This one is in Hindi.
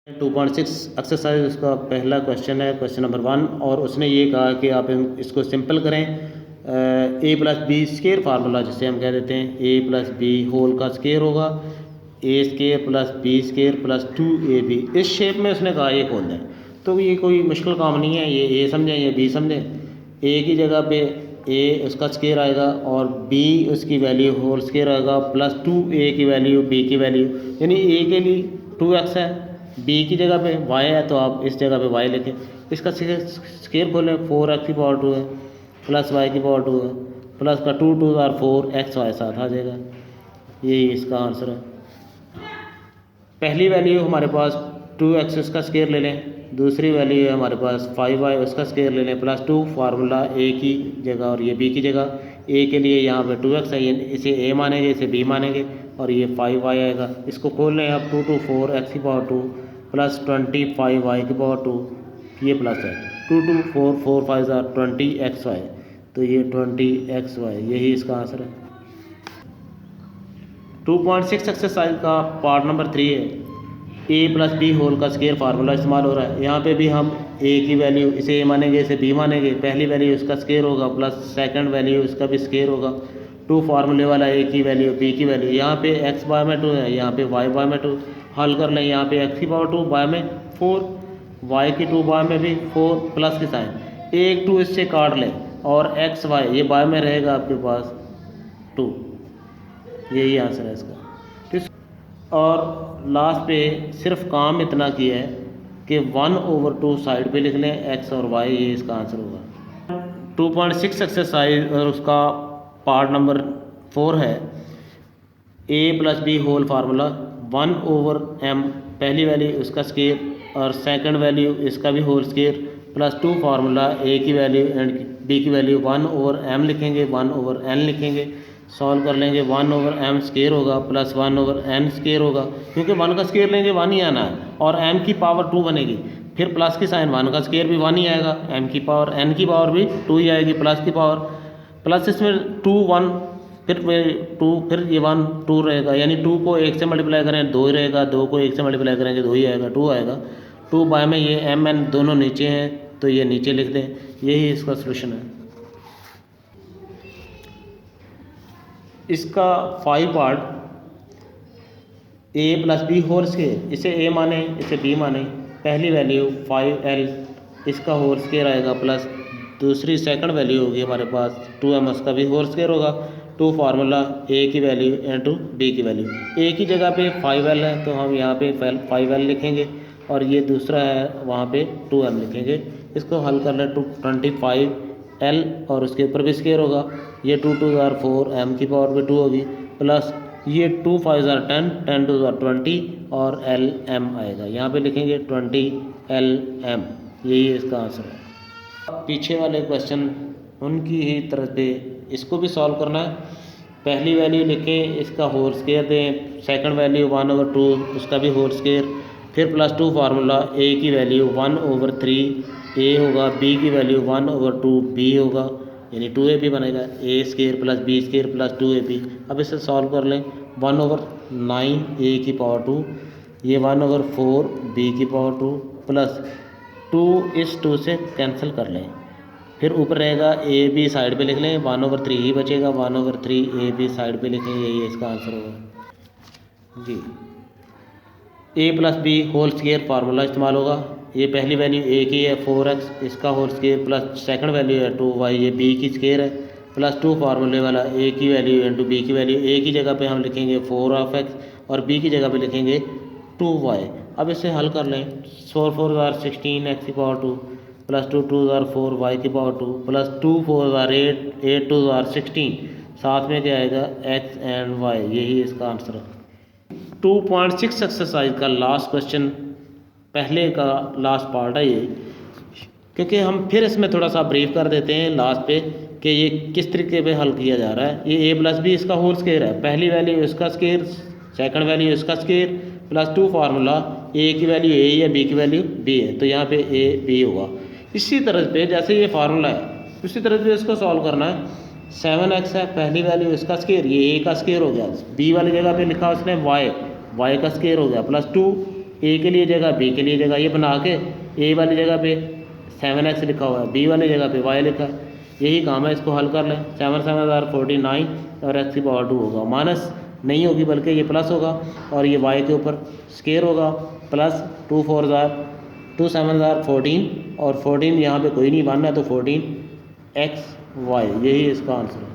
2.6 एक्सरसाइज उसका पहला क्वेश्चन है, क्वेश्चन नंबर 1। और उसने ये कहा कि आप इसको सिंपल करें। A plus B square formula जिसे हम कह देते हैं ए प्लस बी होल का स्केयर होगा A square plus B square plus 2ab। इस शेप में उसने कहा ये खोल दें, तो ये कोई मुश्किल काम नहीं है। ये ए समझें, ये बी समझें। ए की जगह पे ए उसका स्केयर आएगा और बी उसकी वैल्यू होल स्केयर आएगा प्लस 2a की वैल्यू बी की वैल्यू, यानी ए के लिए 2x है, बी की जगह पे y है तो आप इस जगह पे y लिखें। इसका स्केयर खोलें, 4x की पावर 2 है प्लस y की पावर 2 है प्लस का 2 2 और 4 x y साथ आ जाएगा। यही इसका आंसर है। पहली वैल्यू हमारे पास 2x उसका स्केयर ले लें, दूसरी वैल्यू है हमारे पास 5y उसका स्केयर ले लें प्लस 2 फार्मूला a की जगह और ये b की जगह। a के लिए यहाँ पे 2x है, इसे a मानेंगे, इसे b मानेंगे और ये 5y आएगा। इसको खोल लें आप, 2 2 4 x की पावर 2 प्लस 25y की पावर 2, ये प्लस है 2 2 4 4 5 20xy, तो ये 20xy, यही इसका आंसर है। 2.6 एक्सरसाइज का पार्ट नंबर 3 है। ए प्लस बी होल का स्केयर फार्मूला इस्तेमाल हो रहा है। यहाँ पे भी हम ए की वैल्यू इसे ए मानेंगे, इसे बी मानेंगे। पहली वैल्यू इसका स्केयर होगा प्लस सेकंड वैल्यू इसका भी स्केयर होगा। 2 फार्मूले वाला ए की वैल्यू बी की वैल्यू, यहाँ पे x बाय में 2 है, यहाँ पे y बाय में 2। हल कर लें, यहाँ पे x की पावर 2 बाय में 4, y की 2 बाय में भी 4 प्लस के साइन, एक 2 इससे काट लें और x y ये बाय में रहेगा आपके पास 2। यही आंसर है इसका। और लास्ट पे सिर्फ काम इतना किया है कि 1/2 साइड पे लिख लें x और y, ये इसका आंसर होगा। 2.6 एक्सरसाइज और उसका पार्ट नंबर 4 है। a plus B whole formula 1/m, पहली वैल्यू उसका स्केयर और सेकंड वैल्यू इसका भी whole square plus 2 formula a की वैल्यू एंड b की वैल्यू 1/m लिखेंगे, 1/n लिखेंगे। सॉल्व कर लेंगे, 1/m स्केयर होगा प्लस 1/n स्केयर होगा, क्योंकि 1 का स्केयर लेंगे 1 ही आना है और m की पावर 2 बनेगी, फिर प्लस की साइन 1 का स्केयर भी 1 ही आएगा, m की पावर n की पावर भी 2 ही आएगी प्लस की पावर, प्लस इसमें 2 1 फिर 2 फिर ये 1 2 रहेगा, यानी 2 को 1 से मल्टीप्लाई करें 2 ही रहेगा, 2 को 1 से मल्टीप्लाई करेंगे 2 ही आएगा, 2 आएगा। 2 बाय में ये m n दोनों नीचे हैं तो ये नीचे लिख दें, यही इसका सोल्यूशन है। इसका 5 part a plus B whole square, इसे a माने इसे b माने। पहली वैल्यू 5l इसका होल स्केयर आएगा प्लस दूसरी सेकंड वैल्यू होगी हमारे पास 2m उसका भी होल स्केयर होगा। 2 फार्मूला a की वैल्यू इंटू b की वैल्यू, a की जगह पे 5l है तो हम यहाँ पे 5l लिखेंगे और ये दूसरा है वहाँ पे 2m लिखेंगे। इसको हल कर ले, 25l और उसके ऊपर भी स्केयर होगा, ये 2 2 4 m की पावर पे 2 होगी प्लस ये 2 5 10 10 2 20 और l m आएगा, यहाँ पे लिखेंगे 20 l m, यही इसका आंसर है। पीछे वाले क्वेश्चन उनकी ही तरह से इसको भी सॉल्व करना है। पहली वैल्यू लिखें, इसका होल स्केयर दें, सेकंड वैल्यू 1/2 उसका भी होल स्केयर, फिर प्लस 2 फार्मूला a की वैल्यू 1/3 a होगा, b की वैल्यू 1/2 b होगा, यानी 2ab बनेगा, a square plus b square plus 2ab। अब इसे सॉल्व कर लें, 1/9 a की पावर 2, ये 1/4 b की पावर 2 प्लस 2 इस 2 से कैंसिल कर लें, फिर ऊपर रहेगा a b साइड पे लिख लें, 1/3 ही बचेगा, 1/3 a b साइड पे लिखें, यही इसका आंसर होगा जी। a plus B whole square formula इस्तेमाल होगा। ये पहली वैल्यू a की है 4x, इसका whole square plus second value है 2y, ये b की स्केयर है प्लस 2 फार्मूले वाला a की वैल्यू इंटू b की वैल्यू, a की जगह पे हम लिखेंगे 4x और b की जगह पे लिखेंगे 2y। अब इसे हल कर लें, 4 4 16 x की पावर 2 प्लस 2 2 4 y की पावर 2 प्लस 2 4 8 8 2 16, साथ में क्या आएगा x एंड y, यही इसका आंसर है। 2.6 एक्सरसाइज का लास्ट क्वेश्चन, पहले का लास्ट पार्ट है ये, क्योंकि हम फिर इसमें थोड़ा सा ब्रीफ कर देते हैं लास्ट पे कि ये किस तरीके पे हल किया जा रहा है। ये a प्लस बी इसका होल स्केयर है, पहली वैल्यू इसका स्केयर, सेकंड वैल्यू इसका स्केयर प्लस 2 फार्मूला a की वैल्यू a या b की वैल्यू b है, तो यहाँ पे a b होगा। इसी तरह पे जैसे ये फार्मूला है उसी तरह से इसको सॉल्व करना है। 7x है, पहली वैल्यू इसका स्केयर, ये a का स्केयर हो गया, b वाली जगह पे लिखा उसने y का स्केयर हो गया प्लस 2 ए के लिए जगह, बी के लिए जगह, ये बना के ए वाली जगह पे 7x लिखा हुआ है, बी वाली जगह पे y लिखा है। यही काम है, इसको हल कर लें। 7 7 49 और x की पावर 2 होगा। माइनस नहीं होगी बल्कि ये प्लस होगा और ये y के ऊपर स्केयर होगा। प्लस 2 7 14 और 14 यहाँ पे कोई नहीं, 1 है तो 14 x y, यही इसका आंसर है।